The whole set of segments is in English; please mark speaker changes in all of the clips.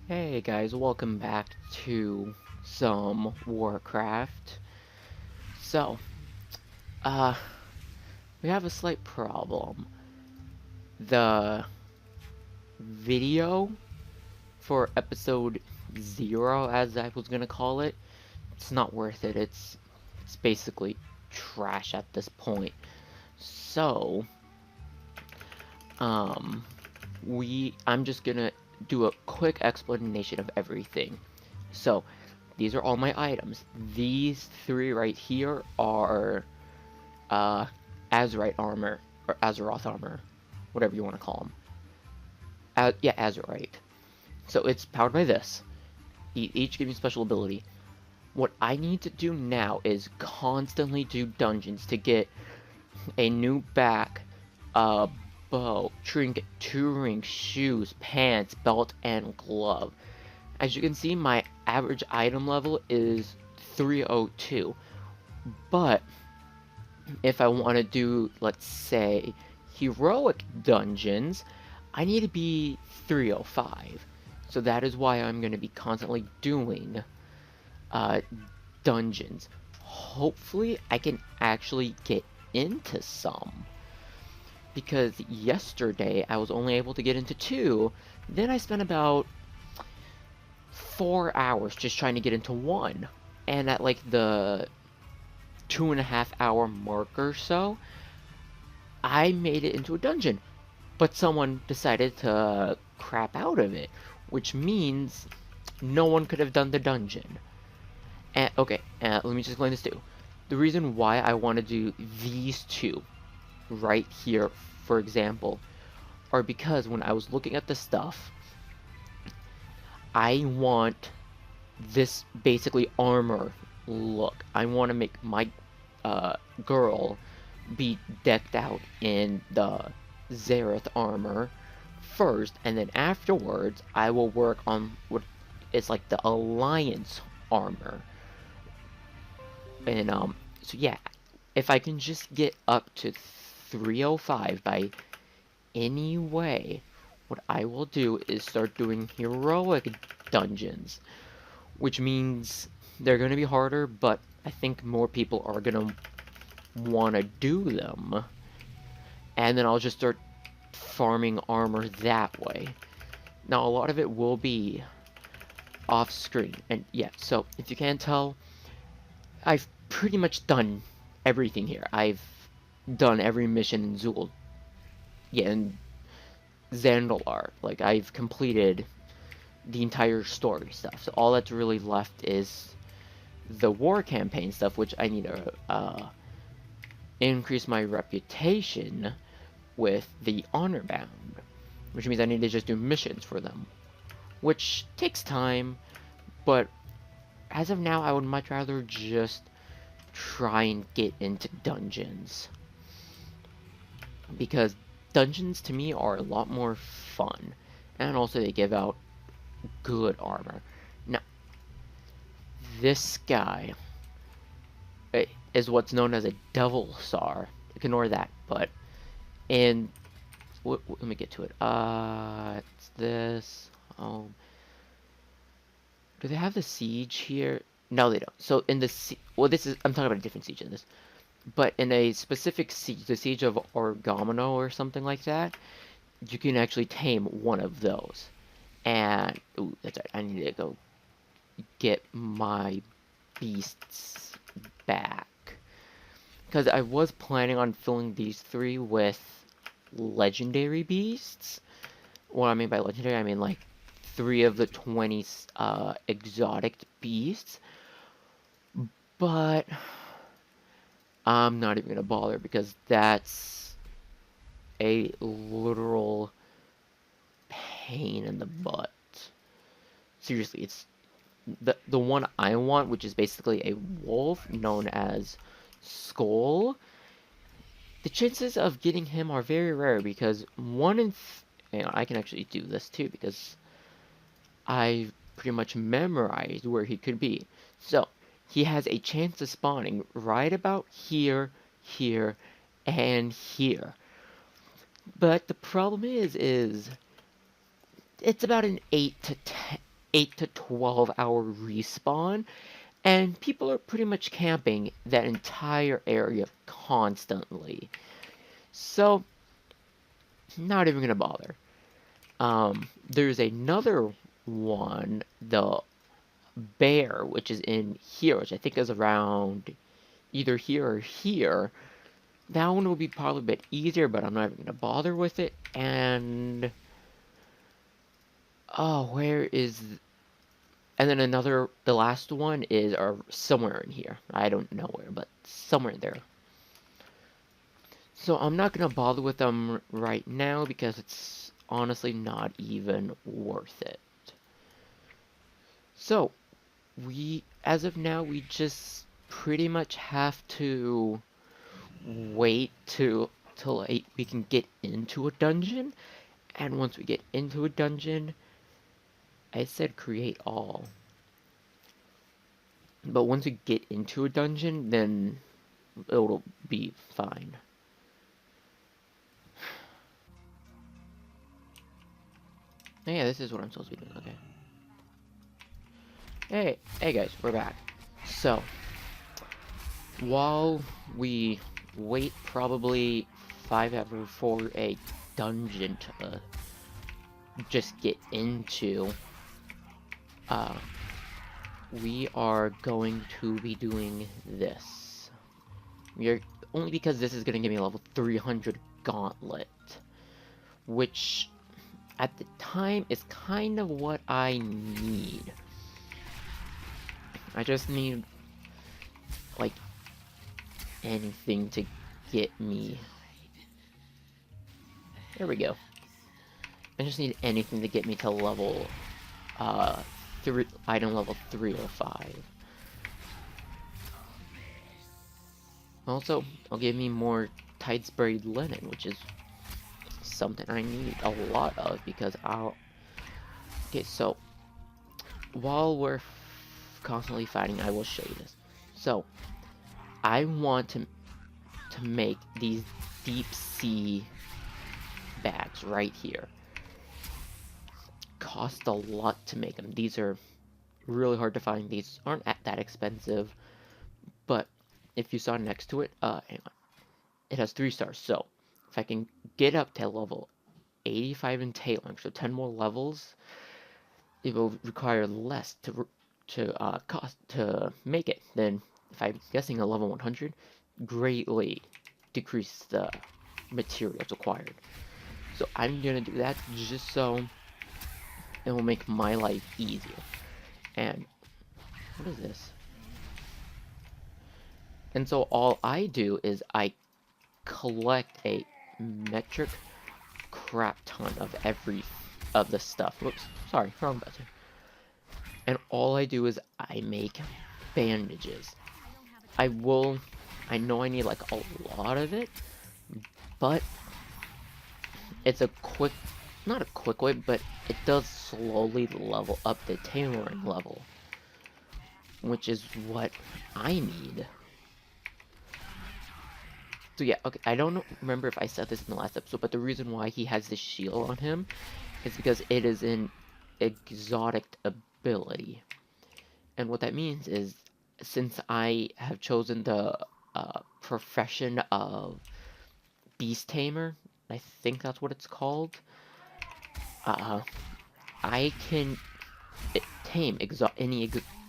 Speaker 1: Hey guys, welcome back to some Warcraft. So, uh, we have a slight problem. The video for episode 0, as I was gonna call it, it's not worth it. It's basically trash at this point. So, um, I'm just gonna do a quick explanation of everything. So, these are all my items. These three right here are uh, Azerite armor, or Azeroth armor, whatever you want to call them. Yeah, Azerite. So it's powered by this. Each gives you special ability. What I need to do now is constantly do dungeons to get a new back, bow, trinket, two-ring, shoes, pants, belt, and glove. As you can see, my average item level is 302. But if I want to do, let's say, heroic dungeons, I need to be 305. So that is why I'm going to be constantly doing uh, dungeons. Hopefully, I can actually get into some. Because yesterday, I was only able to get into 2. Then I spent about 4 hours just trying to get into 1. And at like the 2.5 hour mark or so, I made it into a dungeon, but someone decided to crap out of it, which means no one could have done the dungeon. And okay, let me just explain this too. The reason why I want to do these two right here, for example, are because when I was looking at the stuff, I want this basically armor look. I want to make my girl be decked out in the Azeroth armor first, and then afterwards I will work on what is like the Alliance armor. And so yeah, if I can just get up to 305 by any way, what I will do is start doing heroic dungeons, which means they're going to be harder, but I think more people are going to want to do them. And then I'll just start farming armor that way. Now, a lot of it will be off screen. And yeah, so if you can't tell, I've pretty much done everything here. I've done every mission in Zool. Yeah, and Zandalar. Like, I've completed the entire story stuff. So all that's really left is the war campaign stuff, which I need to increase my reputation with the honor bound, which means I need to just do missions for them, which takes time, but as of now I would much rather just try and get into dungeons, because dungeons to me are a lot more fun, and also they give out good armor. Now, this guy is what's known as a devil star. Ignore that, but in let me get to it. It's this. Do they have the siege here? No, they don't. So in the well, this is I'm talking about a different siege in this, but in a specific siege, the siege of Orgomino or something like that, you can actually tame one of those. And ooh, that's right. I need to go get my beasts back, because I was planning on filling these 3 with legendary beasts. What I mean by legendary, I mean like 3 of the 20 exotic beasts. But I'm not even gonna bother, because that's a literal pain in the butt. Seriously, it's the one I want, which is basically a wolf known as Skull. The chances of getting him are very rare, because I can actually do this too, because I pretty much memorized where he could be. So he has a chance of spawning right about here, here, and here. But the problem is it's about an 8 to 10. 8 to 12 hour respawn, and people are pretty much camping that entire area constantly. So, not even gonna bother. There's another one, the bear, which is in here, which I think is around either here or here. That one will be probably a bit easier, but I'm not even gonna bother with it. And oh, where is? And then the last one is somewhere in here. I don't know where, but somewhere there. So I'm not gonna bother with them right now because it's honestly not even worth it. So as of now, we just pretty much have to wait till we can get into a dungeon, and once we get into a dungeon, I said create all. But once we get into a dungeon, then it'll be fine. Oh, yeah, this is what I'm supposed to be doing, okay. Hey guys, we're back. So, while we wait probably 5 hours for a dungeon to just get into, we are going to be doing this. Only because this is going to give me a level 300 gauntlet, which at the time is kind of what I need. I just need like anything to get me. There we go. I just need anything to get me to level item level 3 or 5. Also, it'll give me more tight sprayed linen, which is something I need a lot of because okay, so while we're constantly fighting, I will show you this. So I want to make these deep sea bags right here. Cost a lot to make them. These are really hard to find. These aren't that expensive, but if you saw next to it, hang on. It has 3 stars. So if I can get up to level 85 in tailoring, so 10 more levels, it will require less to cost to make it than if I'm guessing a level 100, greatly decrease the materials required. So I'm gonna do that just so it will make my life easier. And what is this? And so all I do is I collect a metric crap ton of the stuff. Whoops, sorry, wrong button. And all I do is I make bandages. I know I need like a lot of it, but it's not a quick way, but it does slowly level up the tailoring level, which is what I need. So yeah, okay, I don't remember if I said this in the last episode, but the reason why he has this shield on him is because it is an exotic ability. And what that means is, since I have chosen the profession of Beast Tamer, I think that's what it's called, I can tame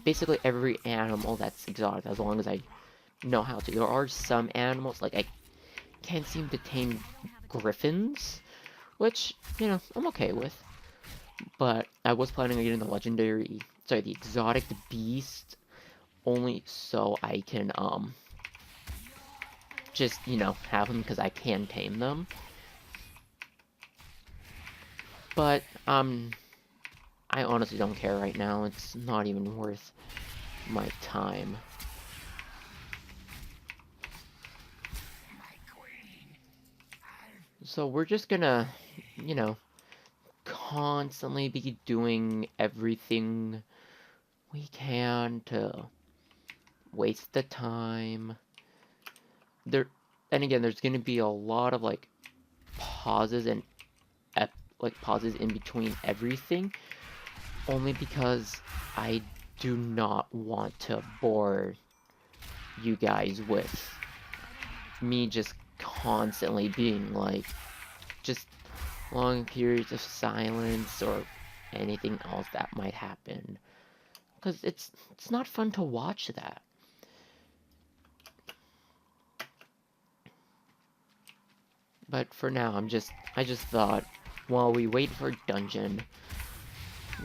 Speaker 1: basically every animal that's exotic as long as I know how to. There are some animals, like I can't seem to tame griffins, which, you know, I'm okay with. But I was planning on getting the exotic beast, only so I can, just, you know, have them because I can tame them. But, I honestly don't care right now. It's not even worth my time. So we're just gonna, you know, constantly be doing everything we can to waste the time. And again, there's gonna be a lot of like pauses and pauses in between everything, only because I do not want to bore you guys with me just constantly being like, just long periods of silence or anything else that might happen. Because it's not fun to watch that. But for now, I just thought, while we wait for dungeon,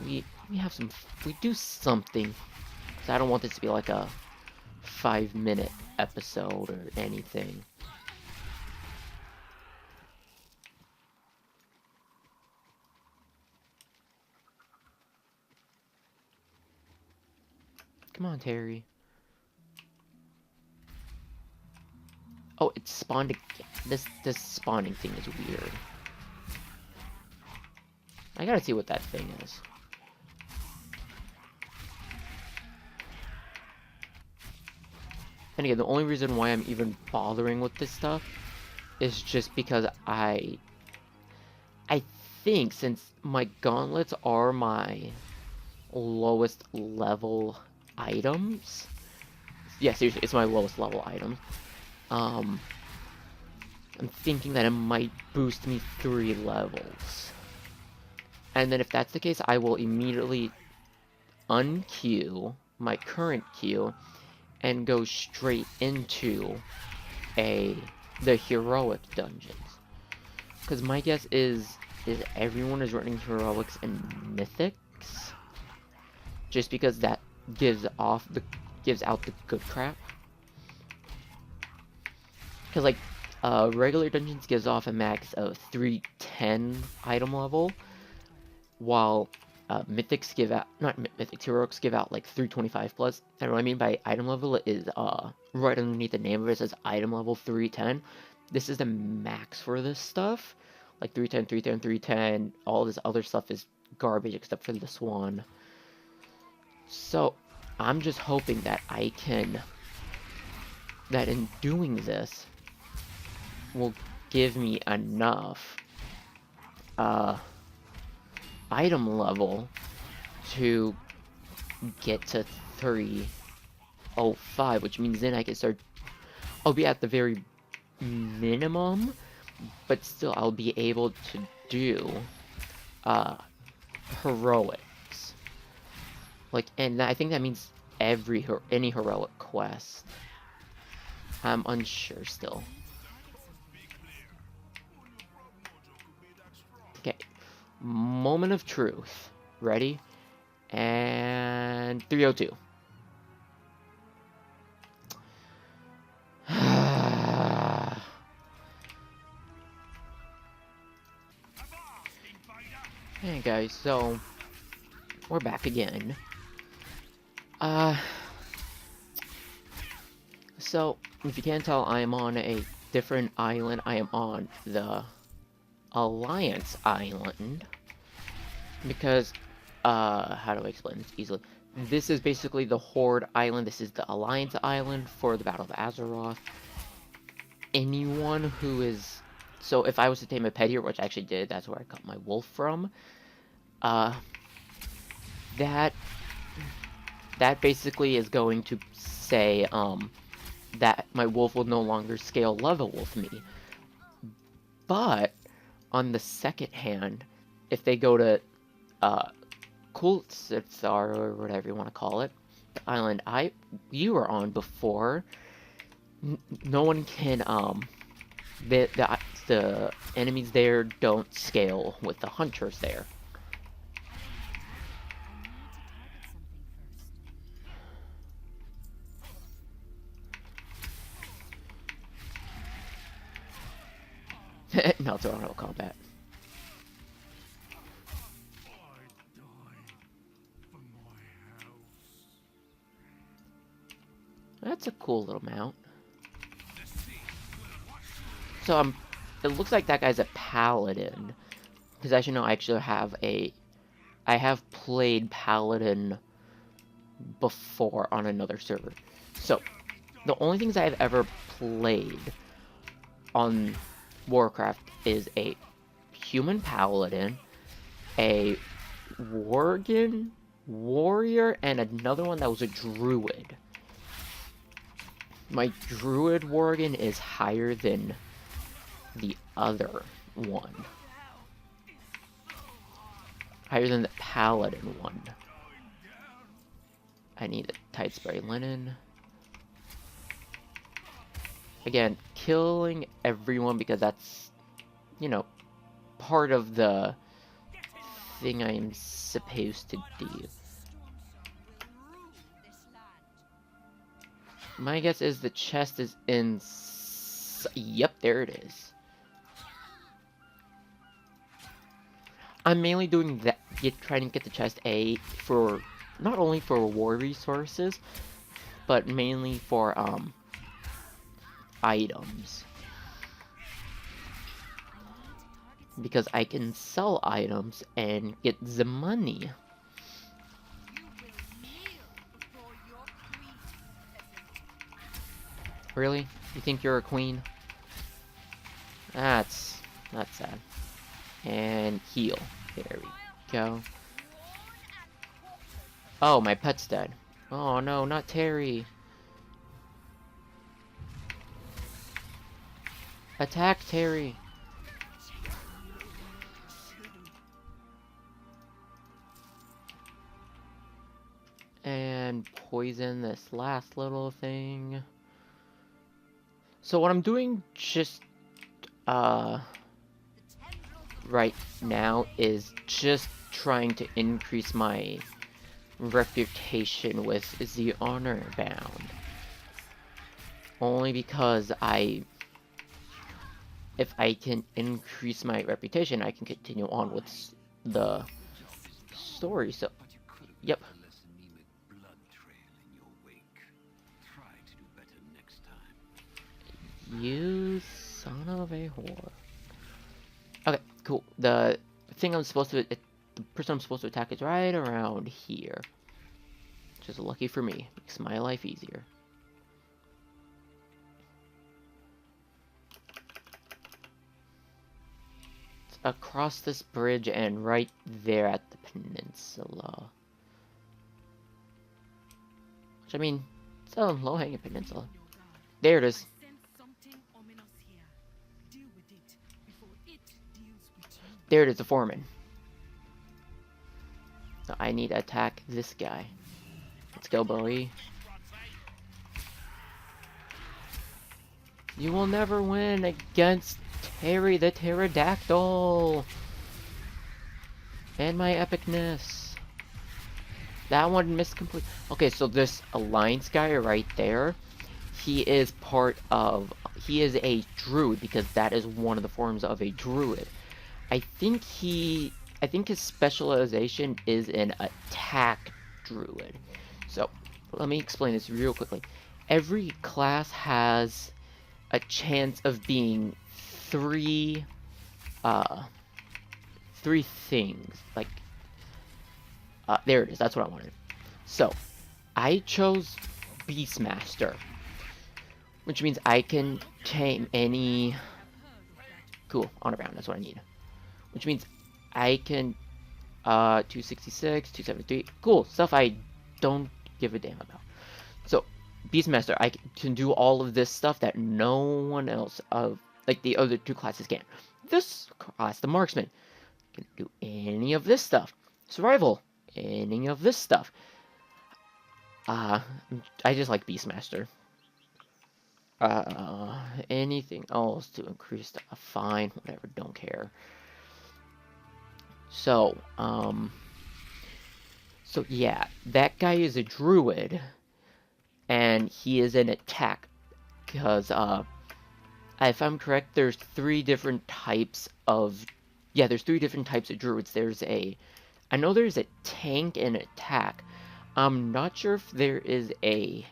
Speaker 1: we do something. Because I don't want this to be like a 5-minute episode or anything. Come on, Terry. Oh, it spawned again. This spawning thing is weird. I gotta see what that thing is. And again, the only reason why I'm even bothering with this stuff is just because I think, since my gauntlets are my lowest level items. Yeah, seriously, it's my lowest level item. I'm thinking that it might boost me 3 levels. And then if that's the case, I will immediately unqueue my current queue and go straight into the heroic dungeons. Because my guess is everyone is running heroics and mythics, just because that gives out the good crap. Because like regular dungeons gives off a max of 310 item level, while mythics give out, not mythics, heroics give out like 325 plus. And what I mean by item level is right underneath the name of it says item level 310. This is the max for this stuff. Like 310, 310, 310, all this other stuff is garbage except for this one. So I'm just hoping that that in doing this will give me enough item level to get to 305, which means then I can start. I'll be at the very minimum, but still I'll be able to do heroics. Like, and I think that means any heroic quest. I'm unsure still. Okay, moment of truth. Ready? And 302. Hey guys, so we're back again. So if you can't tell, I am on a different island. I am on the Alliance Island because how do I explain this easily? This is basically the Horde Island. This is the Alliance Island for the Battle of Azeroth. Anyone who is... So if I was to tame a pet here, which I actually did, that's where I got my wolf from. That basically is going to say that my wolf will no longer scale level with me. But on the second hand, if they go to Kultzar, or whatever you want to call it, the island you were on before, no one can the enemies there don't scale with the hunters there. No, it's auto combat. That's a cool little mount. So it looks like that guy's a paladin, because as you know, I have played paladin before on another server. So the only things I've ever played on Warcraft is a human paladin, a Worgen, warrior, and another one that was a druid. My druid Worgen is higher than the other one. Higher than the paladin one. I need a tight spray linen. Again, killing everyone because that's, you know, part of the thing I'm supposed to do. My guess is the chest is in... Yep, there it is. I'm mainly doing that, trying to get the chest A for, not only for war resources, but mainly for, items. Because I can sell items and get the money. Really? You think you're a queen? That's sad. And heal. There we go. Oh, my pet's dead. Oh no, not Terry. Attack Terry. And poison this last little thing. So what I'm doing just right now is just trying to increase my reputation with the honor bound. Only because if I can increase my reputation, I can continue on with the story. So, yep. You son of a whore. Okay, cool. The thing I'm supposed to, the person I'm supposed to attack is right around here. Which is lucky for me. Makes my life easier. It's across this bridge and right there at the peninsula. Which, I mean, it's a low-hanging peninsula. There it is. There it is, the foreman. So I need to attack this guy. Let's go, boy. You will never win against Terry the Pterodactyl. And my epicness. That one missed complete. Okay, so this Alliance guy right there, he is part of... He is a druid because that is one of the forms of a druid. I think his specialization is an attack druid. So, let me explain this real quickly. Every class has a chance of being three things. Like, there it is, that's what I wanted. So, I chose Beastmaster, which means I can tame any... Cool, honor bound, that's what I need. Which means I can, 266, 273, cool, stuff I don't give a damn about. So, Beastmaster, I can do all of this stuff that no one else of, like the other two classes can. This class, the Marksman, can do any of this stuff. Survival, any of this stuff. I just like Beastmaster. Anything else to increase the, fine, whatever, don't care. So, so yeah, that guy is a druid, and he is an attack, because, if I'm correct, there's three different types of, yeah, there's three different types of druids. I know there's a tank and attack. I'm not sure if there is a,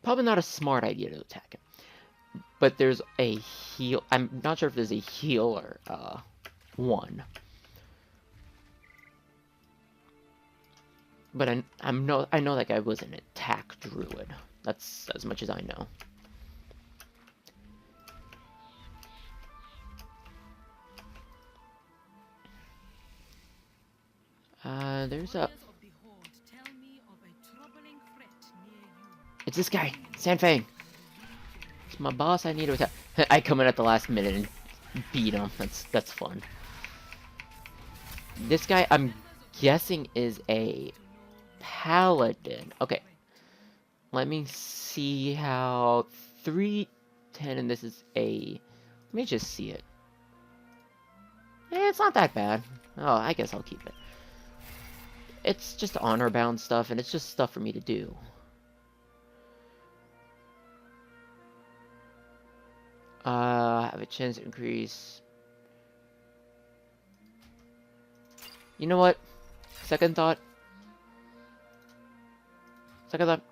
Speaker 1: probably not a smart idea to attack him. But there's a heal. I'm not sure if there's a healer one. But I know that guy was an attack druid. That's as much as I know. There's a... It's this guy, Sanfang. It's my boss. I need to attack. I come in at the last minute and beat him. That's fun. This guy, I'm guessing, is a paladin. Okay, let me see how 310, and this is a... Let me just see it. It's not that bad. Oh, I guess I'll keep it. It's just honor-bound stuff, and it's just stuff for me to do. Have a chance to increase. You know what? Second thought.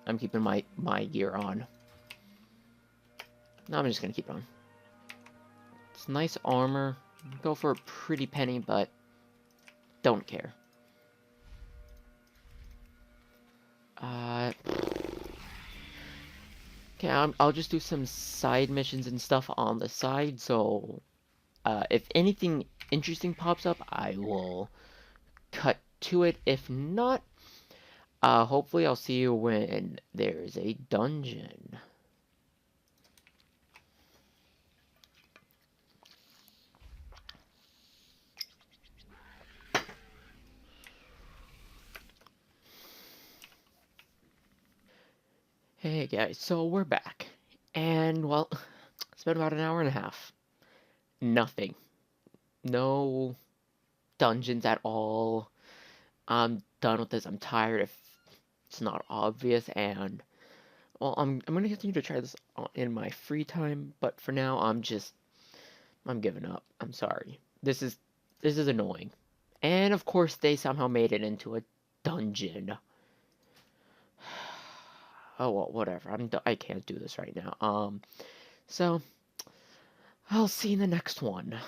Speaker 1: I'm keeping my gear on. No, I'm just gonna keep it on. It's nice armor. Go for a pretty penny, but don't care. Okay, I'll just do some side missions and stuff on the side, so if anything interesting pops up, I will cut to it. If not, hopefully I'll see you when there's a dungeon. Hey guys, so we're back. And, well, it's been about an hour and a half. Nothing. No dungeons at all. I'm done with this. I'm tired if it's not obvious, and well, I'm gonna continue to try this in my free time, but for now I'm giving up. I'm sorry. This is annoying. And of course they somehow made it into a dungeon. Oh well, whatever. I can't do this right now. So I'll see you in the next one.